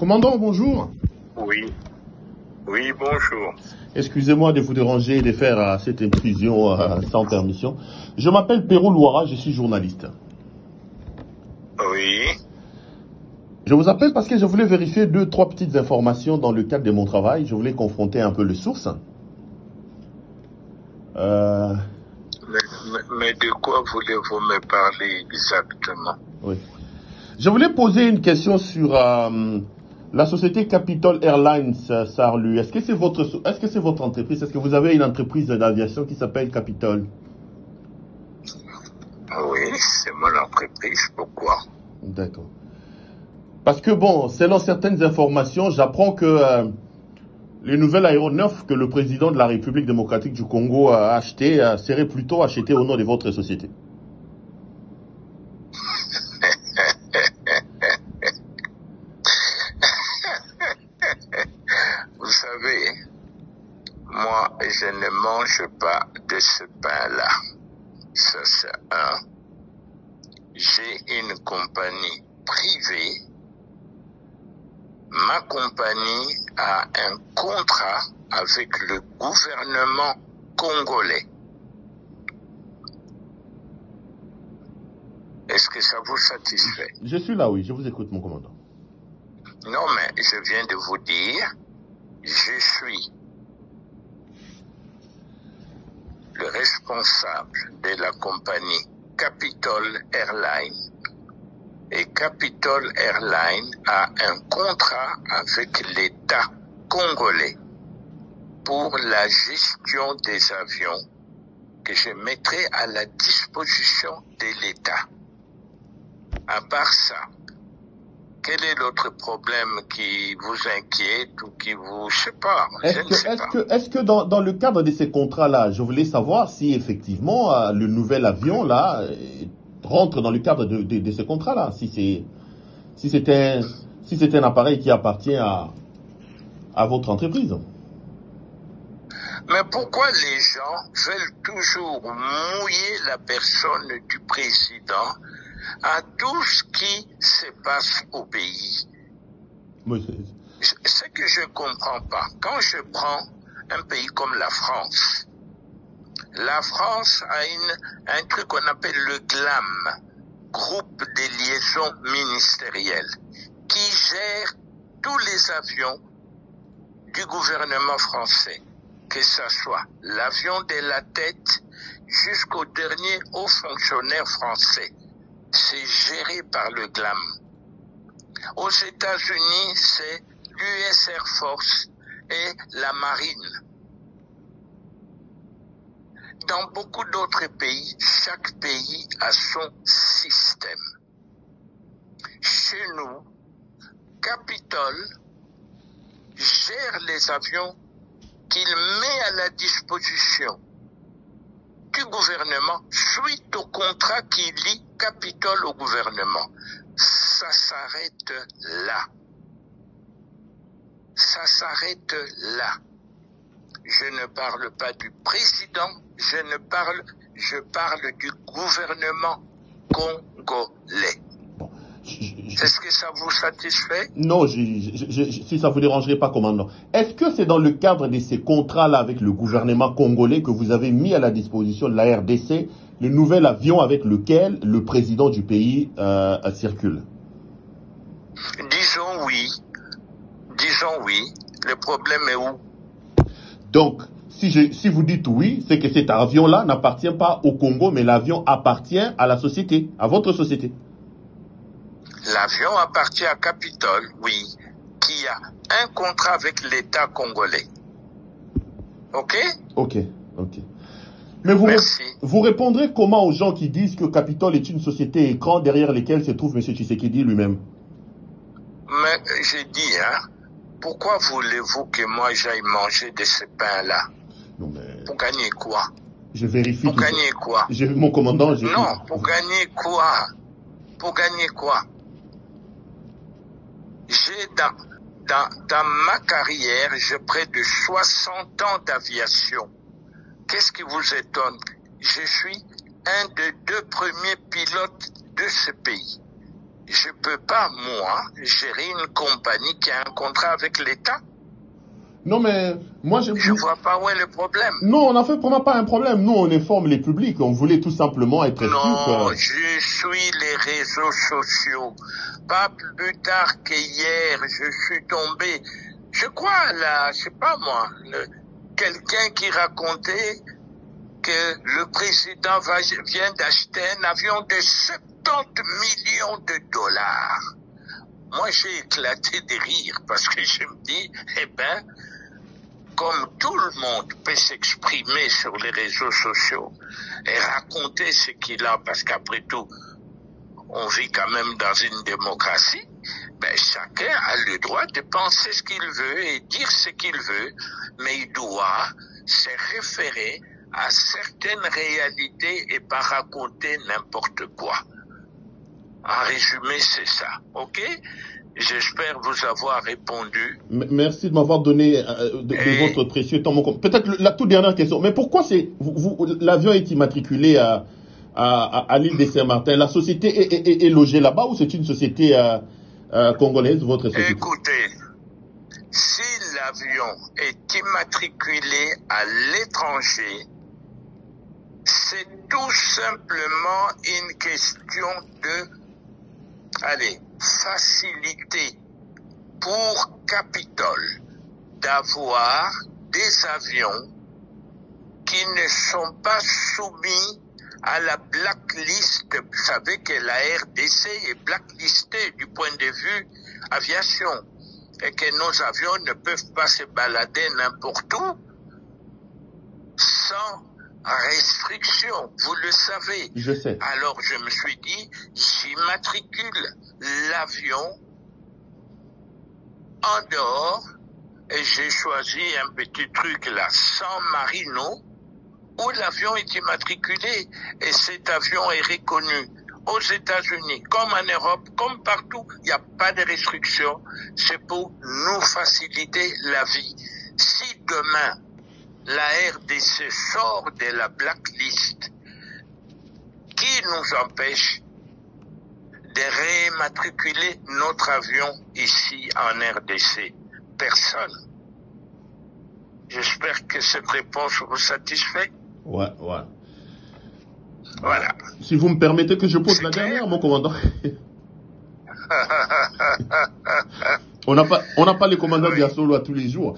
Commandant, bonjour. Oui, oui, bonjour. Excusez-moi de vous déranger et de faire cette intrusion sans permission. Je m'appelle Perrault Louara, je suis journaliste. Oui. Je vous appelle parce que je voulais vérifier 2-3 petites informations dans le cadre de mon travail. Je voulais confronter un peu les sources. Mais de quoi voulez-vous me parler exactement? Oui. Je voulais poser une question sur la société Capitol Airlines Sarlu. Est-ce que c'est votre entreprise? Est-ce que vous avez une entreprise d'aviation qui s'appelle Capitol? Oui, c'est mon entreprise. Pourquoi? D'accord. Parce que bon, selon certaines informations, j'apprends que les nouvelles aéronefs que le président de la République démocratique du Congo a acheté seraient plutôt achetées au nom de votre société. Vous savez, moi, je ne mange pas de ce pain-là. Ça, c'est un. J'ai une compagnie privée. Ma compagnie a un contrat avec le gouvernement congolais. Est-ce que ça vous satisfait? Je suis là, oui, je vous écoute, mon commandant. Non, mais je viens de vous dire, je suis le responsable de la compagnie Capitol Airlines. Et Capitol Airlines a un contrat avec l'État congolais pour la gestion des avions que je mettrai à la disposition de l'État. À part ça, quel est l'autre problème qui vous inquiète ou qui vous... Je sais pas, Est-ce que dans le cadre de ces contrats-là, je voulais savoir si effectivement le nouvel avion là rentre dans le cadre de ce contrat-là, si c'est un appareil qui appartient à votre entreprise. Mais pourquoi les gens veulent toujours mouiller la personne du président à tout ce qui se passe au pays? Ce que je ne comprends pas, quand je prends un pays comme la France a un truc qu'on appelle le GLAM, groupe de liaison ministérielle, qui gère tous les avions du gouvernement français, que ce soit l'avion de la tête jusqu'au dernier haut fonctionnaire français. C'est géré par le GLAM. Aux États-Unis, c'est l'US Air Force et la Marine. Dans beaucoup d'autres pays, chaque pays a son système. Chez nous, Capitol gère les avions qu'il met à la disposition du gouvernement suite au contrat qui lie Capitol au gouvernement. Ça s'arrête là. Ça s'arrête là. Je ne parle pas du président, je parle du gouvernement congolais. Est-ce que ça vous satisfait? Non, si ça ne vous dérangerait pas, commandant. Est-ce que c'est dans le cadre de ces contrats-là avec le gouvernement congolais que vous avez mis à la disposition de la RDC le nouvel avion avec lequel le président du pays circule? Disons oui. Disons oui. Le problème est où? Donc, si vous dites oui, c'est que cet avion-là n'appartient pas au Congo, mais l'avion appartient à la société, à votre société. L'avion appartient à Capitol, oui, qui a un contrat avec l'État congolais. Ok? Ok. Mais vous répondrez comment aux gens qui disent que Capitol est une société écran derrière lesquelles se trouve M. Tshisekedi lui-même? Mais j'ai dit, pourquoi voulez-vous que moi j'aille manger de ce pain-là? Pour gagner quoi? Je vérifie. Pour gagner quoi? Mon commandant, non, pour gagner quoi? Pour gagner quoi? J'ai dans ma carrière, j'ai près de 60 ans d'aviation. Qu'est-ce qui vous étonne? Je suis un des 2 premiers pilotes de ce pays. je peux pas, moi, gérer une compagnie qui a un contrat avec l'État. Non, mais moi, je vois pas où est le problème. Non, on n'a fait vraiment pas un problème. Nous, on informe les publics. On voulait tout simplement être sûr que... Non, je suis les réseaux sociaux. Pas plus tard qu'hier, je suis tombé. Je crois, là, je sais pas moi, quelqu'un qui racontait que le président vient d'acheter un avion de 70 millions de dollars. Moi, j'ai éclaté de rire parce que je me dis, eh ben, comme tout le monde peut s'exprimer sur les réseaux sociaux et raconter ce qu'il a, parce qu'après tout, on vit quand même dans une démocratie, ben chacun a le droit de penser ce qu'il veut et dire ce qu'il veut, mais il doit se référer à certaines réalités et pas raconter n'importe quoi. En résumé, c'est ça, ok? J'espère vous avoir répondu. Merci de m'avoir donné de votre précieux temps. Peut-être la toute dernière question. Mais pourquoi l'avion est immatriculé à l'île de Saint-Martin? La société est logée là-bas ou c'est une société congolaise, votre société? Écoutez, si l'avion est immatriculé à l'étranger, c'est tout simplement une question de facilité pour Capitol d'avoir des avions qui ne sont pas soumis à la blacklist. Vous savez que la RDC est blacklistée du point de vue aviation et que nos avions ne peuvent pas se balader n'importe où sans restriction, vous le savez. Je sais. Alors je me suis dit, j'immatricule l'avion en dehors et j'ai choisi un petit truc là, San Marino, où l'avion est immatriculé et cet avion est reconnu aux États-Unis, comme en Europe, comme partout. Il n'y a pas de restriction. C'est pour nous faciliter la vie. Si demain, la RDC sort de la blacklist, qui nous empêche de réimmatriculer notre avion ici en RDC? Personne. J'espère que cette réponse vous satisfait. Ouais. Voilà. Si vous me permettez que je pose la dernière, mon commandant. On n'a pas les commandants Diasolo à tous les jours.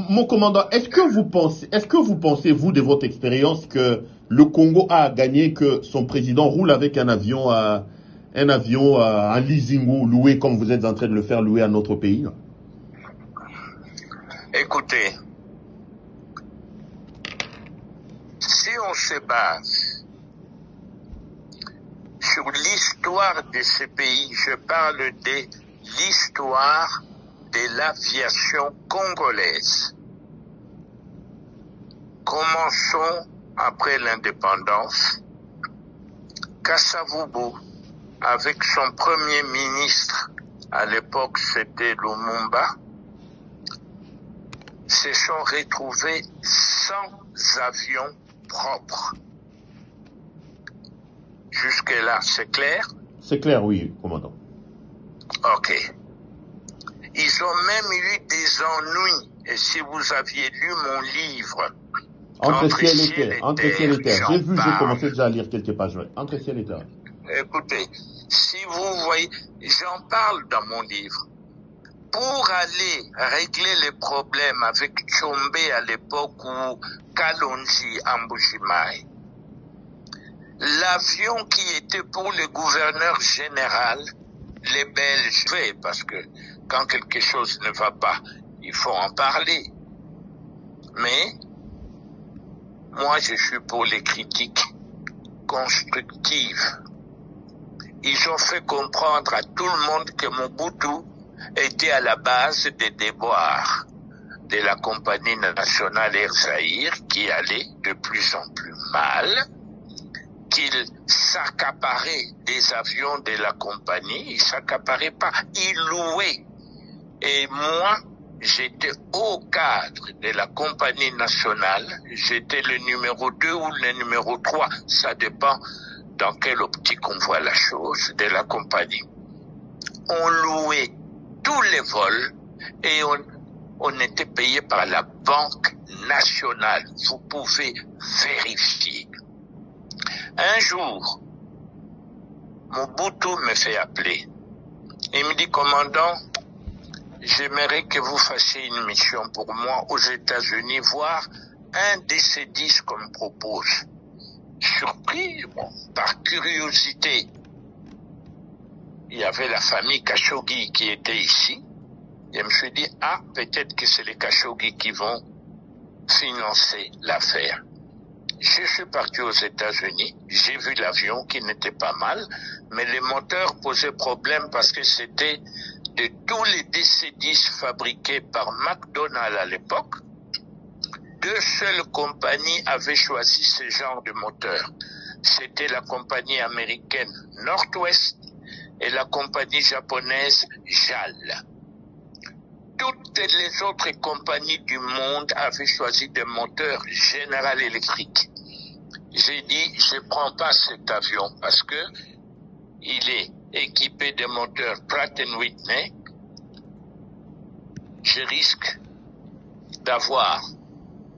Mon commandant, est-ce que vous pensez, vous, de votre expérience, que le Congo a gagné, que son président roule avec un avion en leasing ou loué, comme vous êtes en train de le faire louer à notre pays? Écoutez, si on se base sur l'histoire de ce pays, je parle de l'histoire de l'aviation congolaise. Commençons après l'indépendance. Kasavubu, avec son premier ministre, à l'époque c'était Lumumba, se sont retrouvés sans avion propre. Jusque-là, c'est clair? C'est clair, oui, commandant. Ok. Ils ont même eu des ennuis. Et si vous aviez lu mon livre, Entre ciel et terre. J'ai commencé déjà à lire quelques pages. Ouais. Entre ciel et terre. Écoutez, si vous voyez, j'en parle dans mon livre. Pour aller régler les problèmes avec Tchombe à l'époque ou Kalonji Mbujimayi, l'avion qui était pour le gouverneur général, les Belges, parce que quand quelque chose ne va pas, il faut en parler. Mais moi, je suis pour les critiques constructives. Ils ont fait comprendre à tout le monde que Mobutu était à la base des déboires de la compagnie nationale Air Zaïre qui allait de plus en plus mal, qu'il s'accaparait des avions de la compagnie, il s'accaparait pas, il louait. Et moi, j'étais au cadre de la compagnie nationale, j'étais le numéro 2 ou le numéro 3, ça dépend dans quelle optique on voit la chose, de la compagnie. on louait tous les vols et on était payé par la Banque nationale. Vous pouvez vérifier. Un jour, Mobutu me fait appeler. Il me dit, commandant, j'aimerais que vous fassiez une mission pour moi aux États-Unis, voir un de ces 10 qu'on me propose. Surpris, bon, par curiosité. Il y avait la famille Khashoggi qui était ici. Et je me suis dit, ah, peut-être que c'est les Khashoggi qui vont financer l'affaire. Je suis parti aux États-Unis, j'ai vu l'avion qui n'était pas mal, mais les moteurs posaient problème parce que c'était de tous les DC-10 fabriqués par McDonnell à l'époque. 2 seules compagnies avaient choisi ce genre de moteur. C'était la compagnie américaine Northwest et la compagnie japonaise JAL. Toutes les autres compagnies du monde avaient choisi des moteurs General Electric. J'ai dit, je ne prends pas cet avion parce que il est équipé de moteurs Pratt & Whitney. Je risque d'avoir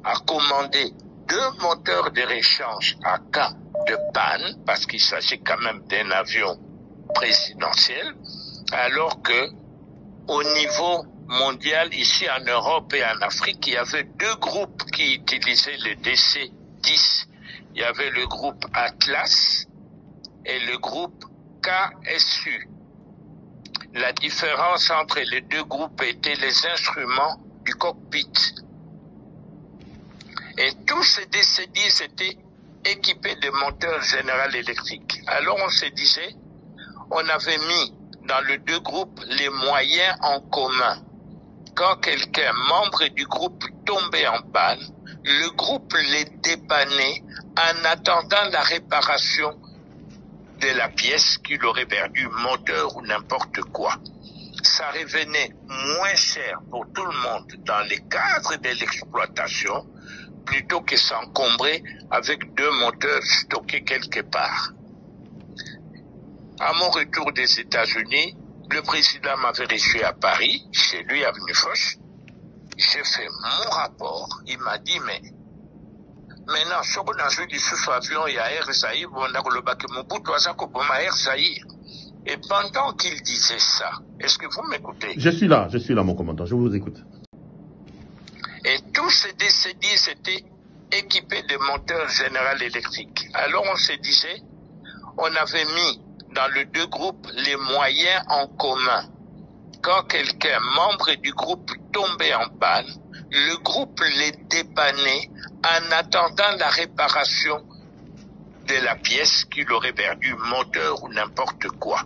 à commander 2 moteurs de réchange à cas de panne, parce qu'il s'agit quand même d'un avion présidentiel, alors que au niveau mondial, ici en Europe et en Afrique, il y avait 2 groupes qui utilisaient le DC-10. Il y avait le groupe Atlas et le groupe KSU. La différence entre les 2 groupes était les instruments du cockpit. Et tous ces DC-10 étaient équipés de moteurs General Electric. Alors on se disait, on avait mis dans les 2 groupes les moyens en commun. Quand quelqu'un, membre du groupe, tombait en panne, le groupe les dépannait en attendant la réparation de la pièce qu'il aurait perdu, moteur ou n'importe quoi. Ça revenait moins cher pour tout le monde dans les cadres de l'exploitation plutôt que s'encombrer avec 2 moteurs stockés quelque part. À mon retour des États-Unis, le président m'avait reçu à Paris, chez lui, avenue Foch. J'ai fait mon rapport. Il m'a dit, mais maintenant, si on a joué du sous-avion, il y a Air Zahir, on a le bac Mobutu, Air Zahir. Et pendant qu'il disait ça, est-ce que vous m'écoutez? Je suis là, mon commandant, je vous écoute. Et tous ces DC-10 étaient équipés de moteurs General Electric. Alors on se disait, on avait mis dans les 2 groupes les moyens en commun. Quand quelqu'un, membre du groupe, tombait en panne, le groupe les dépannait en attendant la réparation de la pièce qu'il aurait perdu, moteur ou n'importe quoi.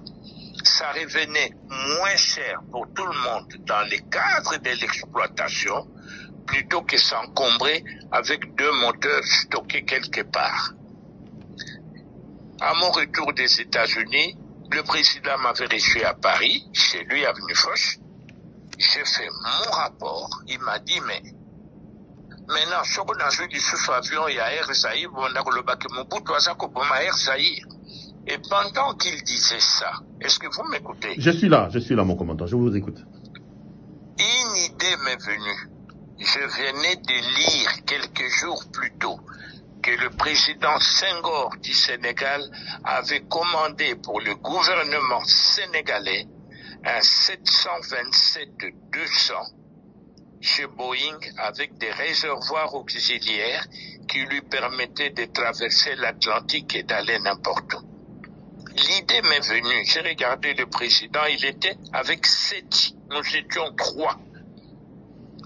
Ça revenait moins cher pour tout le monde dans les cadres de l'exploitation plutôt que s'encombrer avec 2 moteurs stockés quelque part. À mon retour des États-Unis, le président m'avait reçu à Paris, chez lui, avenue Foch. J'ai fait mon rapport. Il m'a dit, mais maintenant, si on a joué du sous-avion, il y a Air Zahir, on a le bac Mobutu, Air Zahir. Et pendant qu'il disait ça, est-ce que vous m'écoutez? Je suis là, mon commandant, je vous écoute. Une idée m'est venue. Je venais de lire quelques jours plus tôt que le président Senghor du Sénégal avait commandé pour le gouvernement sénégalais un 727-200 chez Boeing avec des réservoirs auxiliaires qui lui permettaient de traverser l'Atlantique et d'aller n'importe où. L'idée m'est venue, j'ai regardé le président, il était avec 7, nous étions 3.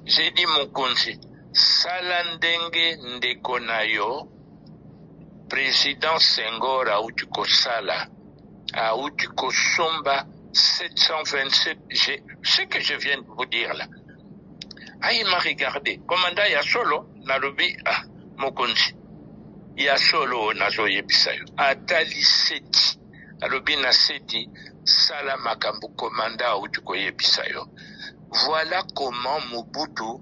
J'ai dit mon conseil, Salandenge Ndekonayo, président Senghor Aoutuko Sala, Aoutuko Somba 727, ce que je viens de vous dire là. Ah, il m'a regardé. Commandant Yasolo, Nalobi, ah, mon conseil. Yasolo, Nazoye Bisayo. Atali Seti. Alobi na Seti, Sala Makambu, commandant Aoutuko Bisayo. Voilà comment Mobutu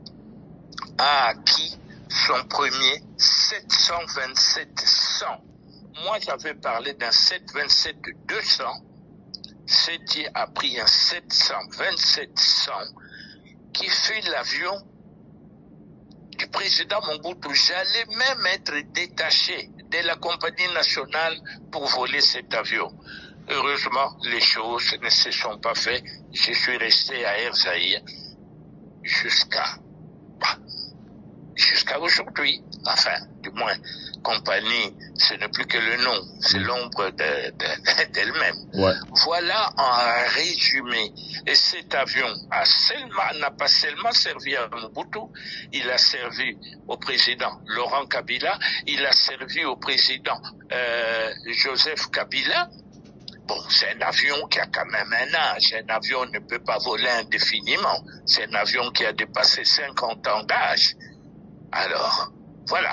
a acquis son premier 727-100. Moi, j'avais parlé d'un 727-200 Sétier a pris un 2700 qui fut l'avion du président Mobutu. J'allais même être détaché de la compagnie nationale pour voler cet avion. Heureusement, les choses ne se sont pas faites. Je suis resté à Air Zaïre jusqu'à aujourd'hui. Enfin, du moins, compagnie, ce n'est plus que le nom, c'est l'ombre d'elle-même. Ouais. Voilà en résumé. Et cet avion n'a pas seulement servi à Mobutu, il a servi au président Laurent Kabila, il a servi au président Joseph Kabila. Bon, c'est un avion qui a quand même un âge. Un avion ne peut pas voler indéfiniment. C'est un avion qui a dépassé 50 ans d'âge. Alors, voilà.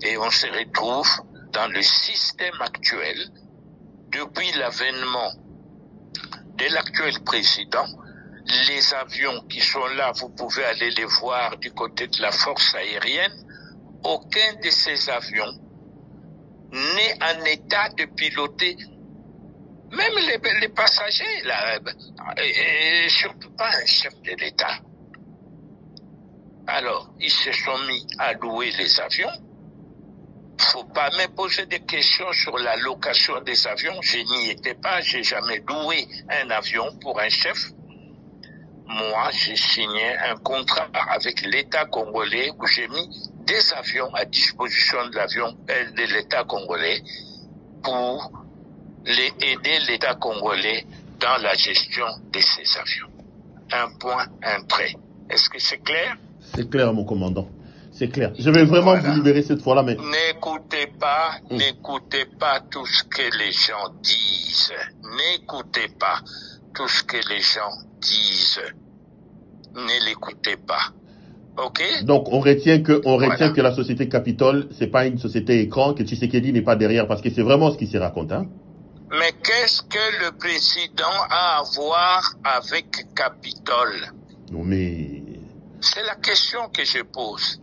Et on se retrouve dans le système actuel, depuis l'avènement de l'actuel président. Les avions qui sont là, vous pouvez aller les voir du côté de la force aérienne. Aucun de ces avions n'est en état de piloter. Même les passagers, là, et surtout pas un chef de l'État. Alors, ils se sont mis à louer les avions. Faut pas me poser des questions sur la location des avions. Je n'y étais pas, j'ai jamais loué un avion pour un chef. Moi, j'ai signé un contrat avec l'État congolais où j'ai mis des avions à disposition de l'État congolais pour aider l'État congolais dans la gestion de ces avions. Un point, un trait. Est-ce que c'est clair? C'est clair, mon commandant. C'est clair. Je vais vraiment vous libérer cette fois-là, mais... N'écoutez pas tout ce que les gens disent. N'écoutez pas tout ce que les gens disent. Ne l'écoutez pas. Ok? Donc, on retient que la société Capitole, c'est pas une société écran, que Tshisekedi n'est pas derrière, parce que c'est vraiment ce qui se raconte, hein? Mais qu'est-ce que le président a à voir avec Capitole? Non, mais... C'est la question que je pose.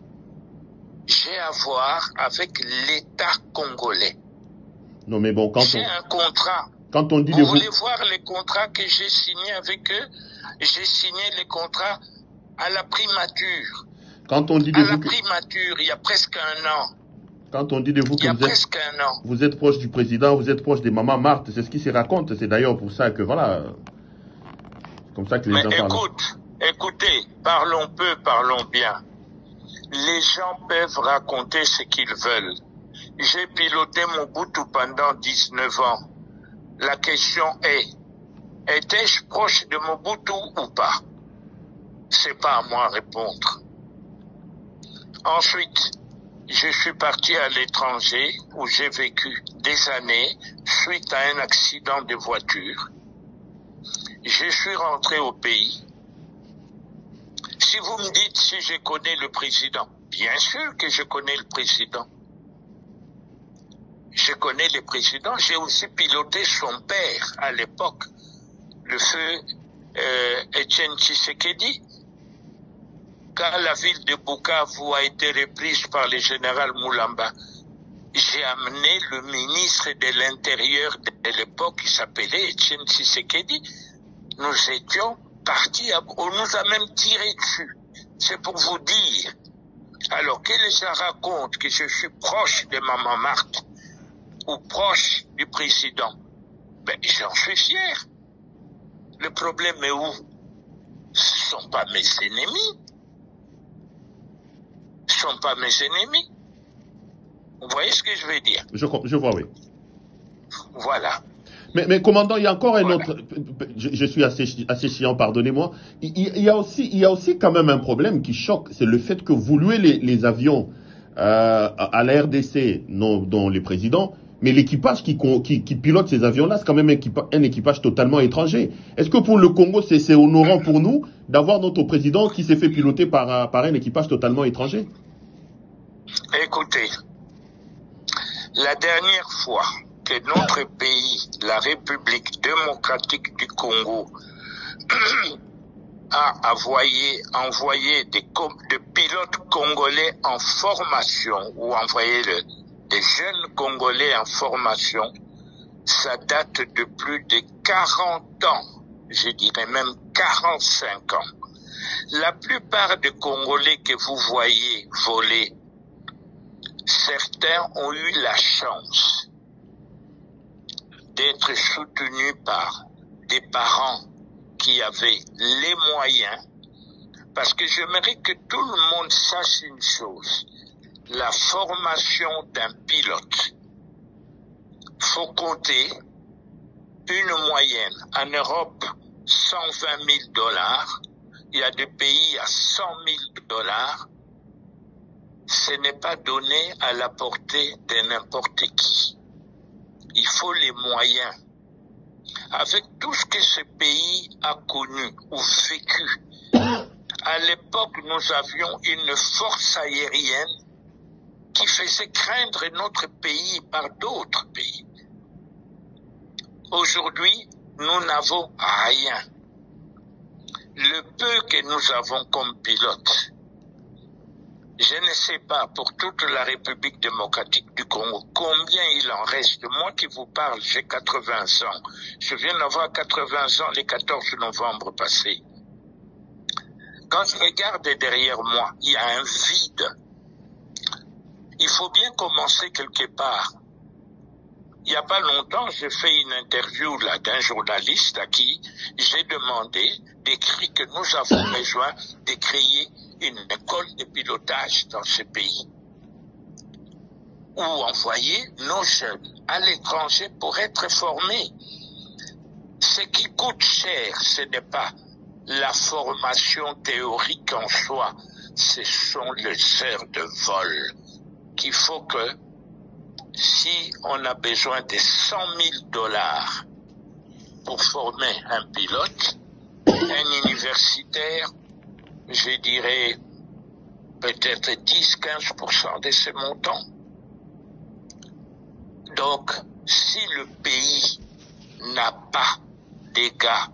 J'ai à voir avec l'État congolais. Non, mais bon, j'ai un contrat. Quand on dit vous voulez voir les contrats que j'ai signés avec eux? J'ai signé les contrats à la primature. Quand on dit de à la primature, il y a presque un an. Quand on dit de vous que vous êtes proche du président, vous êtes proche de Maman Marthe, c'est ce qui se raconte. C'est d'ailleurs pour ça que, voilà, comme ça que les gens parlent. Écoutez, parlons peu, parlons bien. Les gens peuvent raconter ce qu'ils veulent. J'ai piloté Mobutu pendant 19 ans. La question est, étais-je proche de Mobutu ou pas? C'est pas à moi de répondre. Ensuite, je suis parti à l'étranger où j'ai vécu des années suite à un accident de voiture. Je suis rentré au pays. Si vous me dites si je connais le président, bien sûr que je connais le président. Je connais le président. J'ai aussi piloté son père à l'époque, le feu Etienne Tshisekedi. Quand la ville de Bukavu a été reprise par le général Moulamba, j'ai amené le ministre de l'Intérieur de l'époque qui s'appelait Etienne Tshisekedi. Nous étions partis, on nous a même tiré dessus. C'est pour vous dire. Alors que les gens racontent que je suis proche de Maman Marthe ou proche du président, ben j'en suis fier. Le problème est où? Ce ne sont pas mes ennemis. Ce ne sont pas mes ennemis. Vous voyez ce que je veux dire? Je vois, oui. Voilà. Mais commandant, il y a encore un autre... Je suis assez chiant, pardonnez-moi. Il y a aussi quand même un problème qui choque, c'est le fait que vous louez les avions à la RDC, dont les présidents, mais l'équipage qui pilote ces avions-là, c'est quand même un équipage totalement étranger. Est-ce que pour le Congo, c'est honorant pour nous d'avoir notre président qui s'est fait piloter par un équipage totalement étranger? Écoutez, la dernière fois que notre pays, la République démocratique du Congo, a envoyé des pilotes congolais en formation ou envoyé des jeunes Congolais en formation, ça date de plus de 40 ans, je dirais même 45 ans. La plupart des Congolais que vous voyez voler, certains ont eu la chance d'être soutenus par des parents qui avaient les moyens, parce que j'aimerais que tout le monde sache une chose, la formation d'un pilote, faut compter une moyenne. En Europe, 120 000 $, il y a des pays à 100 000 $, ce n'est pas donné à la portée de n'importe qui. Il faut les moyens. Avec tout ce que ce pays a connu ou vécu, à l'époque, nous avions une force aérienne qui faisait craindre notre pays par d'autres pays. Aujourd'hui, nous n'avons rien. Le peu que nous avons comme pilote, je ne sais pas pour toute la République démocratique du Congo combien il en reste. Moi qui vous parle, j'ai 80 ans. Je viens d'avoir 80 ans le 14 novembre passé. Quand je regarde derrière moi, il y a un vide. Il faut bien commencer quelque part. Il n'y a pas longtemps, j'ai fait une interview là d'un journaliste à qui j'ai demandé d'écrire que nous avons besoin de créer une école de pilotage dans ce pays, ou envoyer nos jeunes à l'étranger pour être formés. Ce qui coûte cher, ce n'est pas la formation théorique en soi, ce sont les heures de vol qu'il faut que, si on a besoin de 100 000 $ pour former un pilote, un universitaire, je dirais peut-être 10-15% de ce montant. Donc, si le pays n'a pas des gars,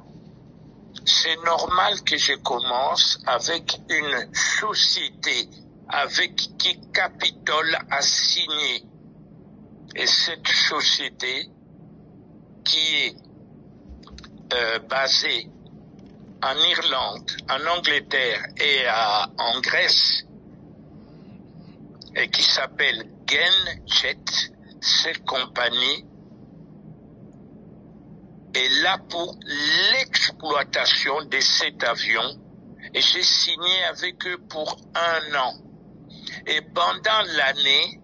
c'est normal que je commence avec une société avec qui Capitol a signé. Et cette société qui est basée en Irlande, en Angleterre et en Grèce, et qui s'appelle GenJet, cette compagnie est là pour l'exploitation de cet avion, et j'ai signé avec eux pour 1 an. Et pendant l'année,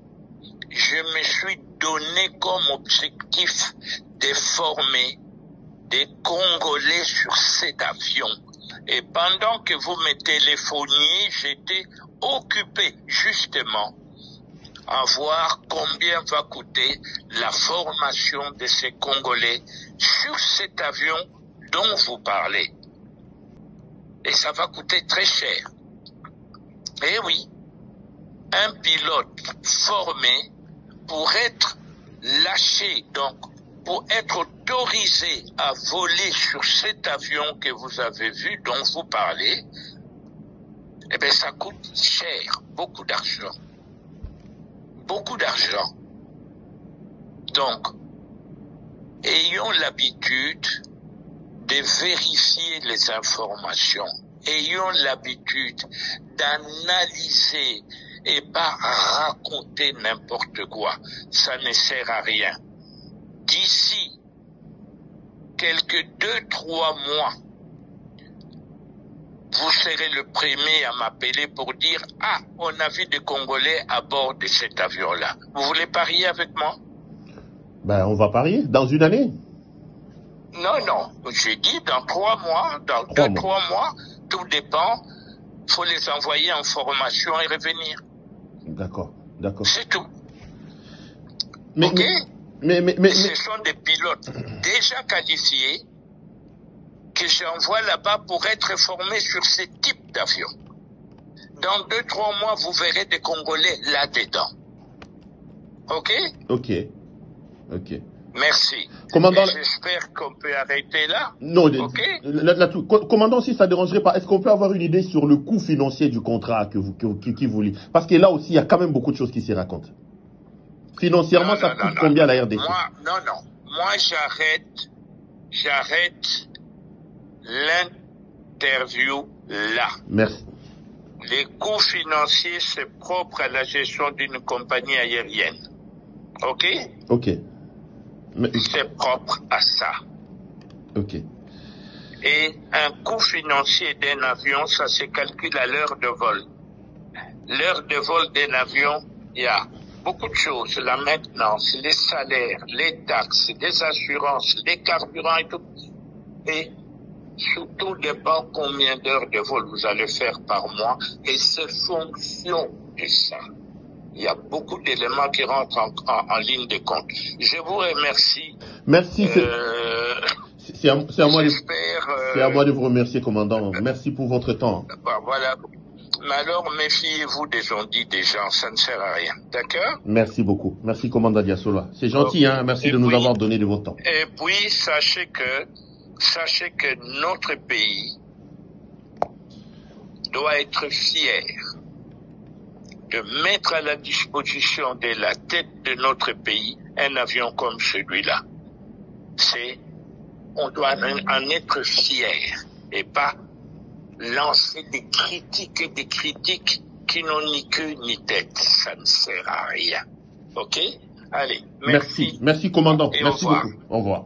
je me suis donné comme objectif de former des Congolais sur cet avion. Et pendant que vous me téléphoniez, j'étais occupé justement à voir combien va coûter la formation de ces Congolais sur cet avion dont vous parlez. Et ça va coûter très cher. Et oui, un pilote formé pour être lâché, donc pour être autorisé à voler sur cet avion que vous avez vu, dont vous parlez, eh bien ça coûte cher, beaucoup d'argent. Beaucoup d'argent. Donc, ayons l'habitude de vérifier les informations. Ayons l'habitude d'analyser et pas raconter n'importe quoi. Ça ne sert à rien. D'ici quelques 2-3 mois, vous serez le premier à m'appeler pour dire « Ah, on a vu des Congolais à bord de cet avion-là. » Vous voulez parier avec moi? Ben, on va parier. Dans une année? Non, non. J'ai dit dans 3 mois, dans 2-3 mois, tout dépend. Il faut les envoyer en formation et revenir. D'accord, d'accord. C'est tout. Mais, ok? Mais ce sont des pilotes déjà qualifiés que j'envoie là-bas pour être formés sur ce type d'avion. Dans 2-3 mois, vous verrez des Congolais là-dedans. Ok? Ok. Ok. Merci. Commandant, j'espère qu'on peut arrêter là. Non, okay? Commandant, si ça ne dérangerait pas, est-ce qu'on peut avoir une idée sur le coût financier du contrat qui vous lie? Parce que là aussi, il y a quand même beaucoup de choses qui s'y racontent. Financièrement, ça coûte combien la RDC? moi j'arrête l'interview là. Merci. Les coûts financiers, c'est propre à la gestion d'une compagnie aérienne. OK? Ok. C'est propre à ça. Ok. Et un coût financier d'un avion, ça se calcule à l'heure de vol. L'heure de vol d'un avion, il y a beaucoup de choses. La maintenance, les salaires, les taxes, les assurances, les carburants et tout. Et surtout dépend combien d'heures de vol vous allez faire par mois. Et c'est fonction de ça. Il y a beaucoup d'éléments qui rentrent en ligne de compte. Je vous remercie. Merci. C'est à moi de vous remercier, commandant. Merci pour votre temps. Voilà. Mais alors, méfiez-vous des ondits des gens, ça ne sert à rien. D'accord? Merci beaucoup. Merci, commandant Diasola. C'est gentil, hein. Merci de nous avoir donné de votre temps. Et puis, sachez que notre pays doit être fier de mettre à la disposition de la tête de notre pays un avion comme celui-là. On doit en être fier et pas lancer des critiques qui n'ont ni queue ni tête. Ça ne sert à rien. OK? Allez, merci. Merci, commandant. Et merci beaucoup. Au revoir.